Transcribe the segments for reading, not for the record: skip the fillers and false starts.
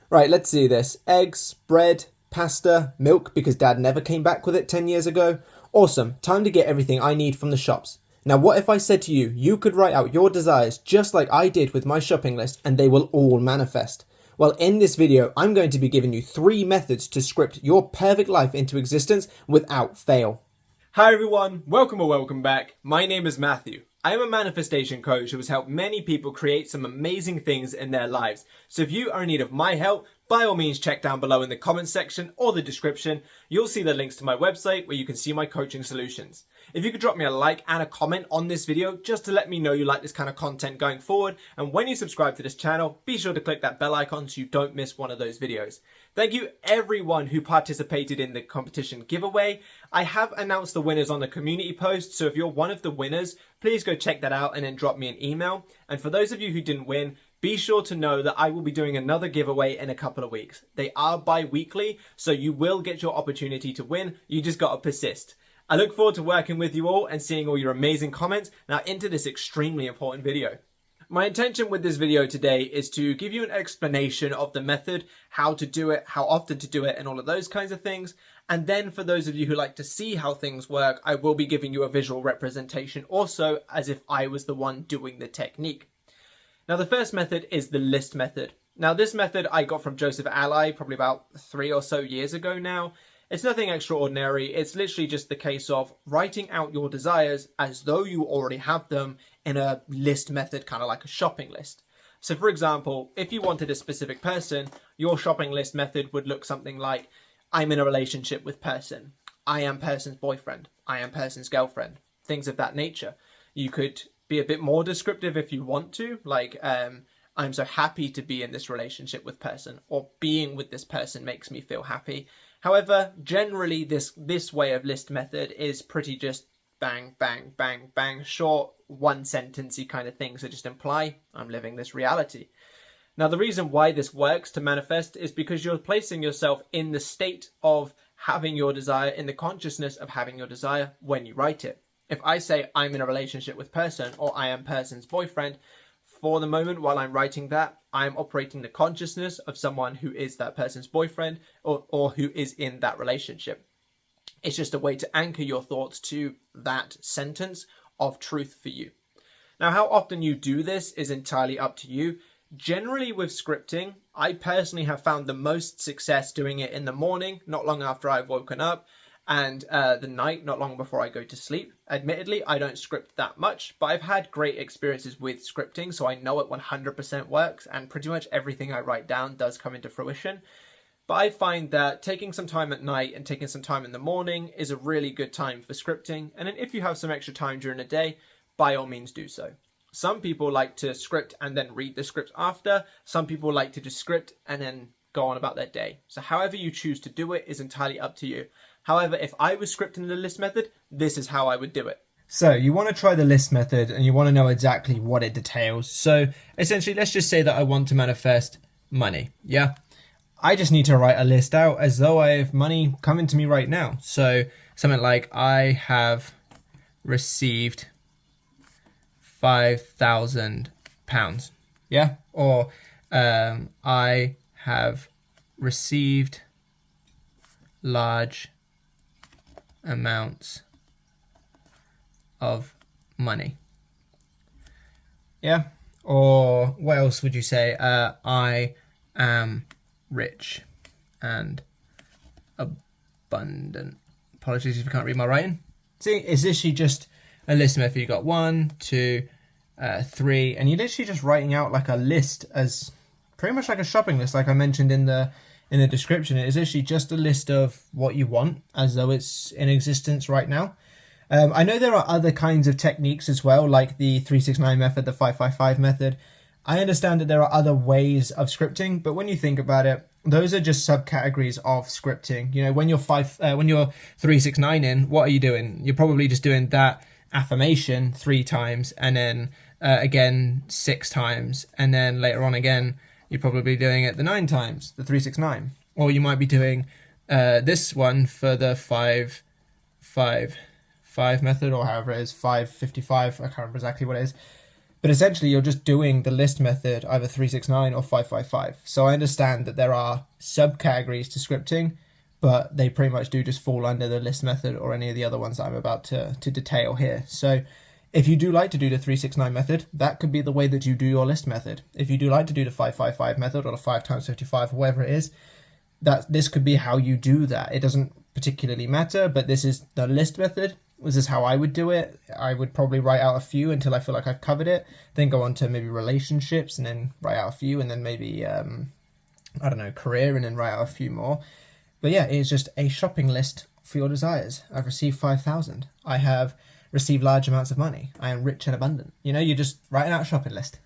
Right, let's see this. Eggs, bread, pasta, milk, because Dad never came back with it 10 years ago. Awesome, time to get everything I need from the shops. Now, what if I said to you, you could write out your desires just like I did with my shopping list, and they will all manifest? Well, in this video, I'm going to be giving you 3 methods to script your perfect life into existence without fail. Hi everyone, welcome or welcome back. My name is Matthew. I am a manifestation coach who has helped many people create some amazing things in their lives. So if you are in need of my help, by all means check down below in the comments section or the description. You'll see the links to my website where you can see my coaching solutions. If you could drop me a like and a comment on this video just to let me know you like this kind of content going forward. And when you subscribe to this channel, be sure to click that bell icon so you don't miss one of those videos. Thank you everyone who participated in the competition giveaway. I have announced the winners on the community post, so if you're one of the winners, please go check that out and then drop me an email. And for those of you who didn't win, be sure to know that I will be doing another giveaway in a couple of weeks. They are bi-weekly, so you will get your opportunity to win. You just got to persist. I look forward to working with you all and seeing all your amazing comments. Now into this extremely important video. My intention with this video today is to give you an explanation of the method, how to do it, how often to do it, and all of those kinds of things. And then for those of you who like to see how things work, I will be giving you a visual representation also as if I was the one doing the technique. Now the first method is the list method. Now this method I got from Joseph Ally probably about 3 or so years ago now. It's nothing extraordinary. It's literally just the case of writing out your desires as though you already have them in a list method, kind of like a shopping list. So for example, if you wanted a specific person, your shopping list method would look something like, I'm in a relationship with person. I am person's boyfriend. I am person's girlfriend. Things of that nature. You could be a bit more descriptive if you want to, like, I'm so happy to be in this relationship with person, or being with this person makes me feel happy. However, generally this way of list method is pretty just bang, bang, bang, bang, short, one sentencey kind of thing. So just imply, I'm living this reality. Now, the reason why this works to manifest is because you're placing yourself in the state of having your desire, in the consciousness of having your desire when you write it. If I say I'm in a relationship with person, or I am person's boyfriend, for the moment while I'm writing that, I'm operating the consciousness of someone who is that person's boyfriend or who is in that relationship. It's just a way to anchor your thoughts to that sentence of truth for you. Now, how often you do this is entirely up to you. Generally with scripting, I personally have found the most success doing it in the morning, not long after I've woken up, and the night, not long before I go to sleep. Admittedly, I don't script that much, but I've had great experiences with scripting, so I know it 100% works, and pretty much everything I write down does come into fruition. But I find that taking some time at night and taking some time in the morning is a really good time for scripting, and then if you have some extra time during the day, by all means do so. Some people like to script and then read the script after. Some people like to just script and then go on about their day. So however you choose to do it is entirely up to you. However, if I was scripting the list method, this is how I would do it. So you want to try the list method and you want to know exactly what it details. So essentially, let's just say that I want to manifest money. Yeah. I just need to write a list out as though I have money coming to me right now. So something like, I have received £5,000. Yeah. Or I have received large amounts of money. Yeah. Or what else would you say? I am rich and abundant. Apologies if you can't read my writing. See, it's literally just a list method. You got 1, 2, 3, and you're literally just writing out like a list, as pretty much like a shopping list, like I mentioned in the description. It is literally just a list of what you want as though it's in existence right now. I know there are other kinds of techniques as well, like the 369 method, the 555 method. I understand that there are other ways of scripting, but when you think about it, those are just subcategories of scripting. You know, when you're 369 in, what are you doing? You're probably just doing that affirmation 3 times, and then again 6 times, and then later on again you're probably doing it the 9 times, the 369. Or you might be doing this one for the 555 method, or however it is, 555. I can't remember exactly what it is. But essentially, you're just doing the list method, either 369 or 555. So I understand that there are subcategories to scripting, but they pretty much do just fall under the list method or any of the other ones that I'm about to detail here. So if you do like to do the 369 method, that could be the way that you do your list method. If you do like to do the 555 method or the 5 times 55 or whatever it is, this could be how you do that. It doesn't particularly matter, but this is the list method. This is how I would do it. I would probably write out a few until I feel like I've covered it, then go on to maybe relationships and then write out a few, and then maybe, I don't know, career, and then write out a few more. But yeah, it's just a shopping list for your desires. I've received 5,000. I have received large amounts of money. I am rich and abundant. You know, you're just writing out a shopping list.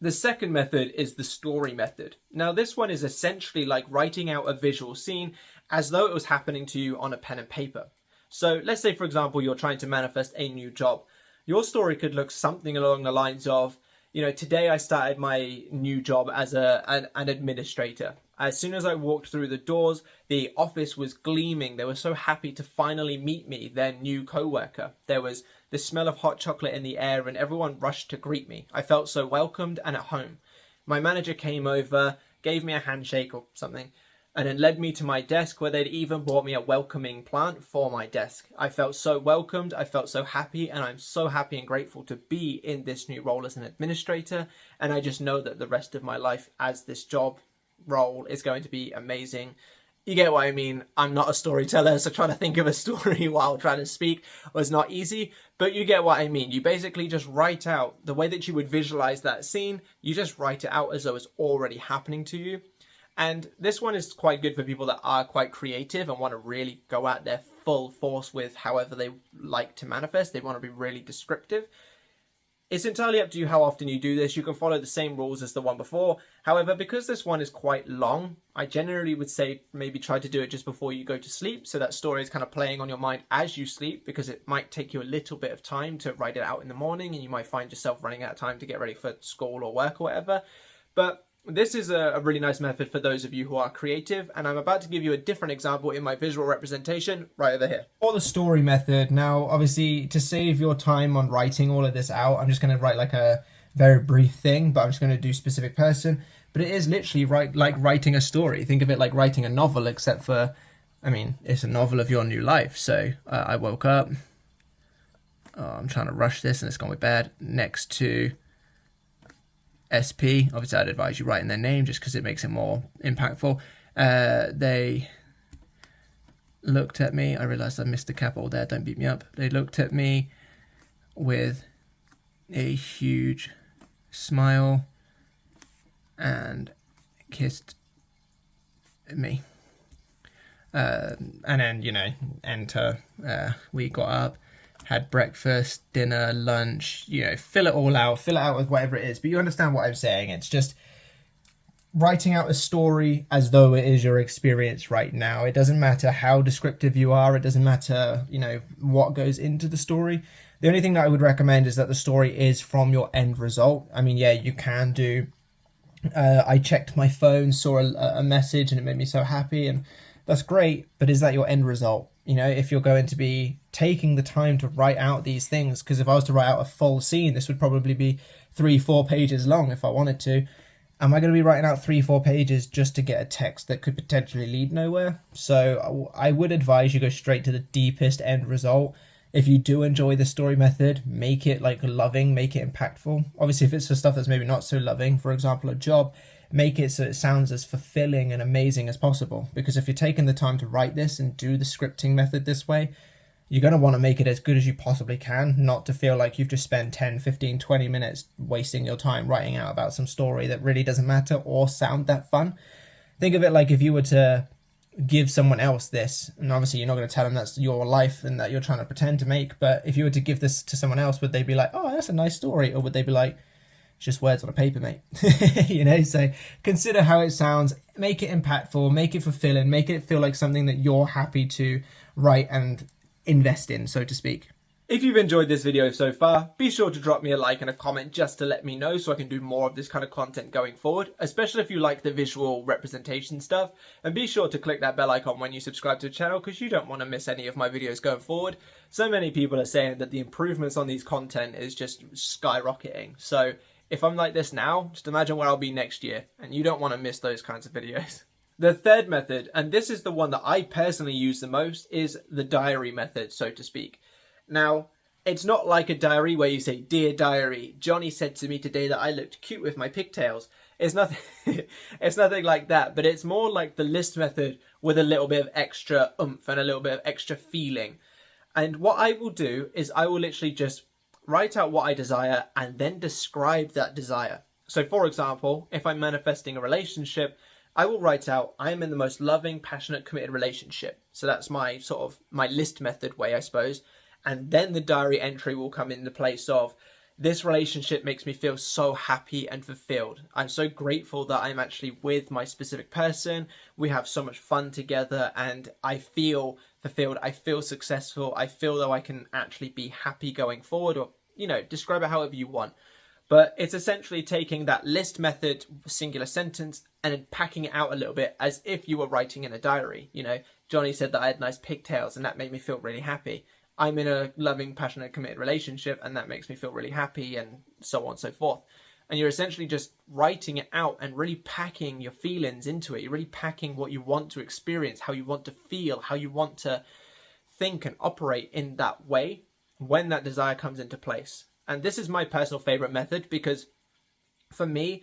The second method is the story method. Now, this one is essentially like writing out a visual scene as though it was happening to you on a pen and paper. So let's say, for example, you're trying to manifest a new job. Your story could look something along the lines of, you know, today I started my new job as an administrator. As soon as I walked through the doors, the office was gleaming. They were so happy to finally meet me, their new co-worker. There was the smell of hot chocolate in the air and everyone rushed to greet me. I felt so welcomed and at home. My manager came over, gave me a handshake or something, and then led me to my desk where they'd even bought me a welcoming plant for my desk. I felt so welcomed, I felt so happy, and I'm so happy and grateful to be in this new role as an administrator, and I just know that the rest of my life as this job role is going to be amazing. You get what I mean? I'm not a storyteller, so trying to think of a story while trying to speak was not easy, but you get what I mean. You basically just write out the way that you would visualize that scene, you just write it out as though it's already happening to you. And this one is quite good for people that are quite creative and want to really go at their full force with however they like to manifest. They want to be really descriptive. It's entirely up to you how often you do this. You can follow the same rules as the one before. However, because this one is quite long, I generally would say maybe try to do it just before you go to sleep, so that story is kind of playing on your mind as you sleep, because it might take you a little bit of time to write it out in the morning and you might find yourself running out of time to get ready for school or work or whatever. But this is a really nice method for those of you who are creative, and I'm about to give you a different example in my visual representation right over here. For the story method, now obviously to save your time on writing all of this out, I'm just going to write like a very brief thing, but I'm just going to do specific person. But it is literally like writing a story. Think of it like writing a novel, except for, I mean, it's a novel of your new life. So I woke up, I'm trying to rush this and it's gone bad, next to SP. Obviously I'd advise you writing their name just because it makes it more impactful. They looked at me, I realized I missed the capital there, don't beat me up. They looked at me with a huge smile and kissed me. And then, you know, enter, we got up, had breakfast, dinner, lunch, you know, fill it out with whatever it is. But you understand what I'm saying. It's just writing out a story as though it is your experience right now. It doesn't matter how descriptive you are. It doesn't matter, you know, what goes into the story. The only thing that I would recommend is that the story is from your end result. I mean, yeah, you can do, I checked my phone, saw a message and it made me so happy, and that's great, but is that your end result? You know, if you're going to be taking the time to write out these things, because if I was to write out a full scene, this would probably be 3-4 pages long if I wanted to. Am I going to be writing out 3-4 pages just to get a text that could potentially lead nowhere? So I would advise you go straight to the deepest end result. If you do enjoy the story method, make it like loving, make it impactful. Obviously, if it's for stuff that's maybe not so loving, for example, a job, make it so it sounds as fulfilling and amazing as possible. Because if you're taking the time to write this and do the scripting method this way, you're going to want to make it as good as you possibly can, not to feel like you've just spent 10, 15, 20 minutes wasting your time writing out about some story that really doesn't matter or sound that fun. Think of it like if you were to give someone else this, and obviously you're not going to tell them that's your life and that you're trying to pretend to make, but if you were to give this to someone else, would they be like, oh, that's a nice story? Or would they be like, it's just words on a paper, mate? You know, so consider how it sounds, make it impactful, make it fulfilling, make it feel like something that you're happy to write and invest in, so to speak. If you've enjoyed this video so far, be sure to drop me a like and a comment just to let me know so I can do more of this kind of content going forward, especially if you like the visual representation stuff. And be sure to click that bell icon when you subscribe to the channel because you don't want to miss any of my videos going forward. So many people are saying that the improvements on these content is just skyrocketing. So if I'm like this now, just imagine where I'll be next year, and you don't want to miss those kinds of videos. The third method, and this is the one that I personally use the most, is the diary method, so to speak. Now, it's not like a diary where you say, "Dear diary, Johnny said to me today that I looked cute with my pigtails." It's nothing, it's nothing like that, but it's more like the list method with a little bit of extra oomph and a little bit of extra feeling. And what I will do is I will literally just write out what I desire and then describe that desire. So for example, if I'm manifesting a relationship, I will write out, I am in the most loving, passionate, committed relationship. So that's my sort of my list method way, I suppose. And then the diary entry will come in the place of, this relationship makes me feel so happy and fulfilled. I'm so grateful that I'm actually with my specific person. We have so much fun together and I feel fulfilled. I feel successful. I feel though I can actually be happy going forward, or, you know, describe it however you want. But it's essentially taking that list method, singular sentence, and then packing it out a little bit as if you were writing in a diary. You know, Johnny said that I had nice pigtails and that made me feel really happy. I'm in a loving, passionate, committed relationship and that makes me feel really happy, and so on and so forth. And you're essentially just writing it out and really packing your feelings into it. You're really packing what you want to experience, how you want to feel, how you want to think and operate in that way when that desire comes into place. And this is my personal favorite method because for me,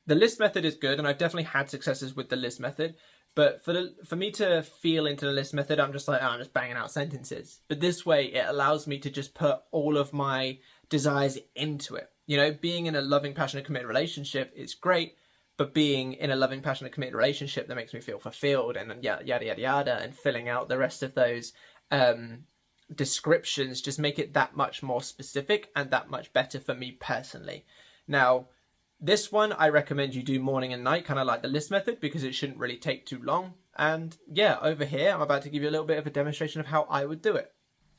the list method is good and I've definitely had successes with the list method. But for me to feel into the list method, I'm just like, oh, I'm just banging out sentences. But this way, it allows me to just put all of my desires into it. You know, being in a loving, passionate, committed relationship is great, but being in a loving, passionate, committed relationship that makes me feel fulfilled and yada, yada, yada, yada, and filling out the rest of those descriptions just make it that much more specific and that much better for me personally. Now, this one, I recommend you do morning and night, kind of like the list method, because it shouldn't really take too long. And yeah, over here, I'm about to give you a little bit of a demonstration of how I would do it.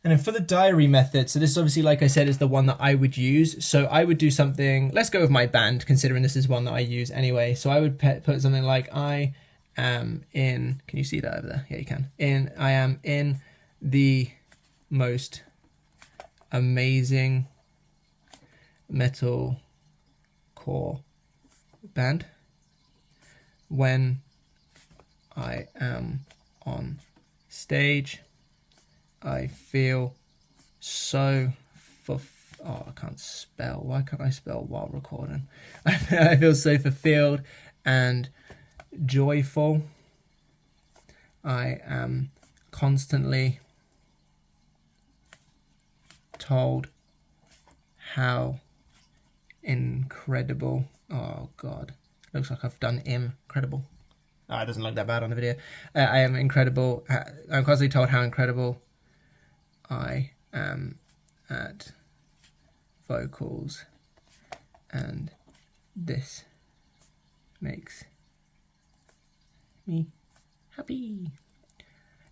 And then for the diary method, so this obviously, like I said, is the one that I would use. So I would do something, let's go with my band, considering this is one that I use anyway. So I would put something like, I am in, can you see that over there? Yeah, you can. I am in the most amazing metal core band. When I am on stage, I feel so I can't spell. Why can't I spell while recording? I feel so fulfilled and joyful. I am constantly told how incredible. Oh God, looks like I've done incredible. Oh, it doesn't look that bad on the video. I am incredible. I'm constantly told how incredible I am at vocals, and this makes me happy.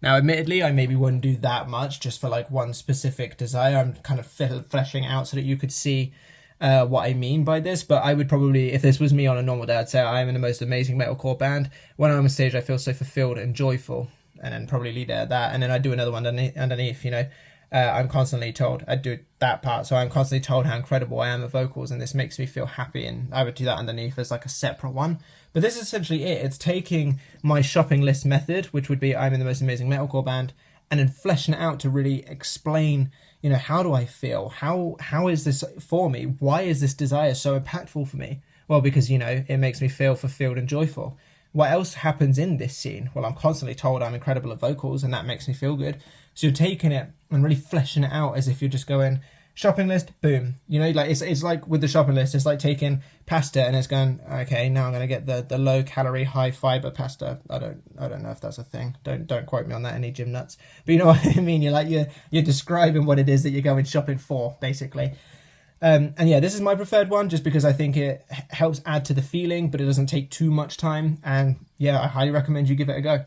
Now, admittedly, I maybe wouldn't do that much just for like one specific desire. I'm kind of fleshing out so that you could see what I mean by this, but I would probably, if this was me on a normal day, I'd say I am in the most amazing metalcore band. When I'm on stage, I feel so fulfilled and joyful, and then probably lead it at that, and then I'd do another one underneath, you know. I'm constantly told, I'd do that part, so I'm constantly told how incredible I am at vocals, and this makes me feel happy, and I would do that underneath as like a separate one. But this is essentially it. It's taking my shopping list method, which would be I'm in the most amazing metalcore band, and then fleshing it out to really explain, you know, how do I feel? How is this for me? Why is this desire so impactful for me? Well, because, you know, it makes me feel fulfilled and joyful. What else happens in this scene? Well, I'm constantly told I'm incredible at vocals, and that makes me feel good. So you're taking it and really fleshing it out as if you're just going, shopping list, boom. You know, like it's like with the shopping list, it's like taking pasta and it's going, okay, now I'm going to get the low calorie, high fiber pasta. I don't know if that's a thing. Don't quote me on that, any gym nuts. But you know what I mean? You're like, you're describing what it is that you're going shopping for, basically. And yeah, this is my preferred one just because I think it helps add to the feeling, but it doesn't take too much time. And yeah, I highly recommend you give it a go.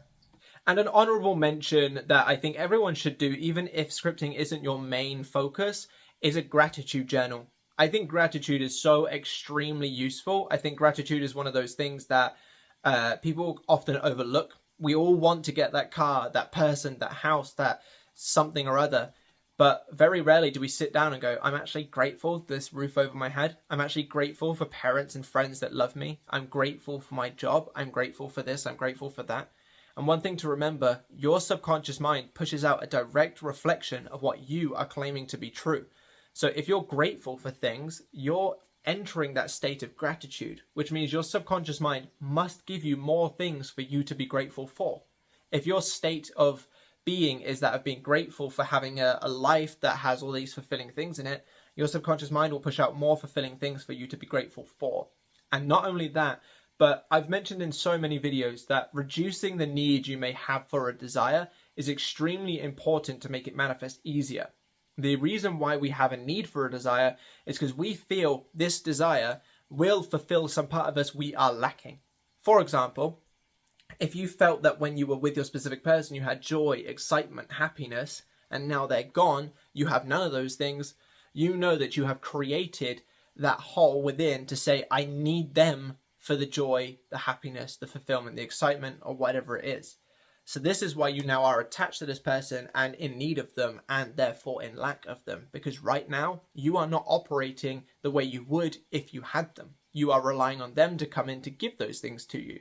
And an honourable mention that I think everyone should do, even if scripting isn't your main focus, is a gratitude journal. I think gratitude is so extremely useful. I think gratitude is one of those things that people often overlook. We all want to get that car, that person, that house, that something or other. But very rarely do we sit down and go, I'm actually grateful for this roof over my head. I'm actually grateful for parents and friends that love me. I'm grateful for my job. I'm grateful for this. I'm grateful for that. And one thing to remember, your subconscious mind pushes out a direct reflection of what you are claiming to be true. So if you're grateful for things, you're entering that state of gratitude, which means your subconscious mind must give you more things for you to be grateful for. If your state of being is that of being grateful for having a life that has all these fulfilling things in it, your subconscious mind will push out more fulfilling things for you to be grateful for. And not only that, but I've mentioned in so many videos that reducing the need you may have for a desire is extremely important to make it manifest easier. The reason why we have a need for a desire is because we feel this desire will fulfill some part of us we are lacking. For example, if you felt that when you were with your specific person, you had joy, excitement, happiness, and now they're gone, you have none of those things, you know that you have created that hole within to say, I need them for the joy, the happiness, the fulfillment, the excitement, or whatever it is. So this is why you now are attached to this person and in need of them and therefore in lack of them. Because right now, you are not operating the way you would if you had them. You are relying on them to come in to give those things to you.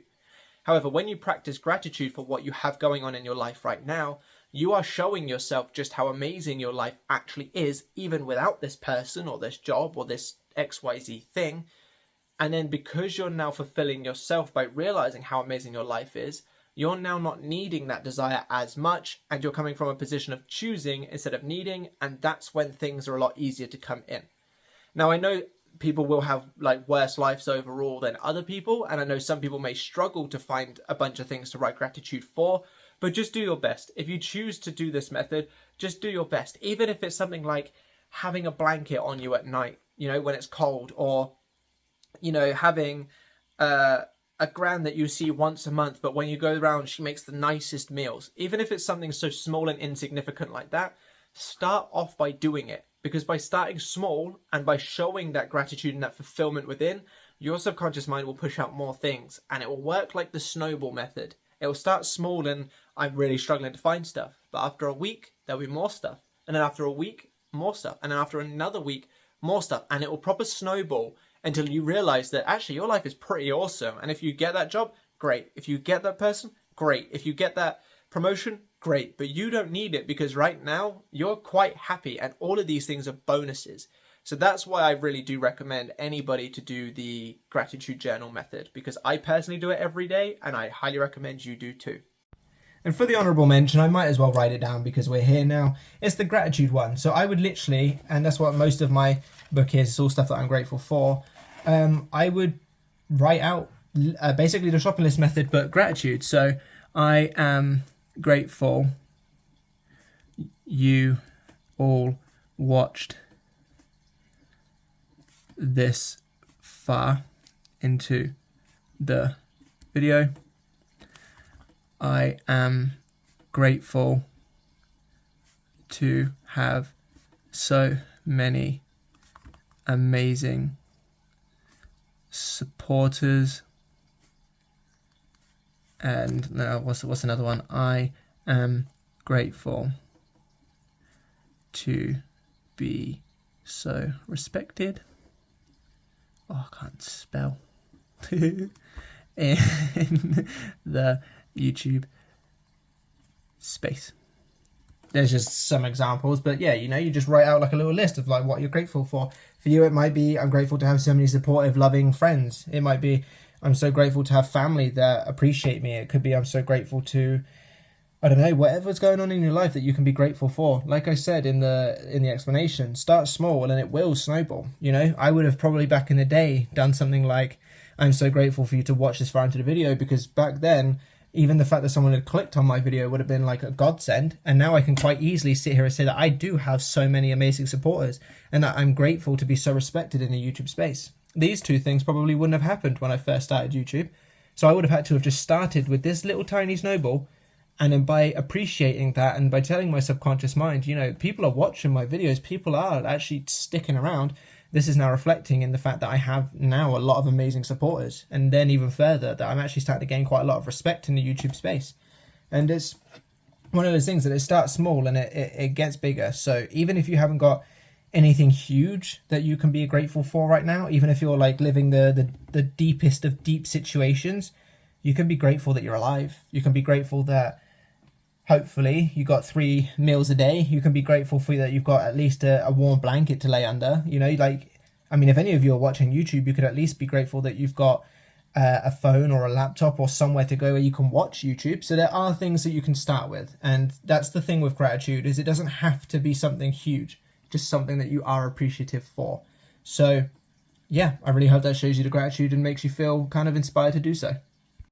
However, when you practice gratitude for what you have going on in your life right now, you are showing yourself just how amazing your life actually is, even without this person or this job or this XYZ thing. And then because you're now fulfilling yourself by realizing how amazing your life is, you're now not needing that desire as much, and you're coming from a position of choosing instead of needing, and that's when things are a lot easier to come in. Now, I know people will have like worse lives overall than other people, and I know some people may struggle to find a bunch of things to write gratitude for, but just do your best. If you choose to do this method, just do your best. Even if it's something like having a blanket on you at night, you know, when it's cold, or, you know, having a gran that you see once a month, but when you go around, she makes the nicest meals. Even if it's something so small and insignificant like that, start off by doing it. Because by starting small and by showing that gratitude and that fulfillment within, your subconscious mind will push out more things, and it will work like the snowball method. It will start small and I'm really struggling to find stuff. But after a week, there'll be more stuff. And then after a week, more stuff. And then after another week, more stuff. And it will proper snowball until you realize that actually your life is pretty awesome. And if you get that job, great. If you get that person, great. If you get that promotion, great. But you don't need it because right now you're quite happy, and all of these things are bonuses. So that's why I really do recommend anybody to do the gratitude journal method, because I personally do it every day and I highly recommend you do too. And for the honourable mention, I might as well write it down because we're here now. It's the gratitude one. So I would literally, and that's what most of my book is, it's all stuff that I'm grateful for. I would write out basically the shopping list method, but gratitude. So I am grateful you all watched this far into the video. I am grateful to have so many amazing supporters. And now what's another one? I am grateful to be so respected. Oh, I can't spell. In the YouTube space. There's just some examples, but yeah, you know, you just write out like a little list of like what you're grateful for. For you, it might be, I'm grateful to have so many supportive, loving friends. It might be, I'm so grateful to have family that appreciate me. It could be, I'm so grateful to, I don't know, whatever's going on in your life that you can be grateful for. Like I said in the explanation, start small and it will snowball. You know, I would have probably back in the day done something like, I'm so grateful for you to watch this far into the video, because back then, even the fact that someone had clicked on my video would have been like a godsend. And now I can quite easily sit here and say that I do have so many amazing supporters and that I'm grateful to be so respected in the YouTube space. These two things probably wouldn't have happened when I first started YouTube. So I would have had to have just started with this little tiny snowball And then by appreciating that and by telling my subconscious mind, you know, people are watching my videos, people are actually sticking around, this is now reflecting in the fact that I have now a lot of amazing supporters. And then even further, that I'm actually starting to gain quite a lot of respect in the YouTube space. And it's one of those things that it starts small and it gets bigger. So even if you haven't got anything huge that you can be grateful for right now, even if you're like living the deepest of deep situations, you can be grateful that you're alive. You can be grateful that hopefully you got 3 meals a day. You can be grateful for that you've got at least a warm blanket to lay under. You know, like, I mean, if any of you are watching YouTube, you could at least be grateful that you've got a phone or a laptop or somewhere to go where you can watch YouTube. So there are things that you can start with. And that's the thing with gratitude, is it doesn't have to be something huge, just something that you are appreciative for. So yeah, I really hope that shows you the gratitude and makes you feel kind of inspired to do so.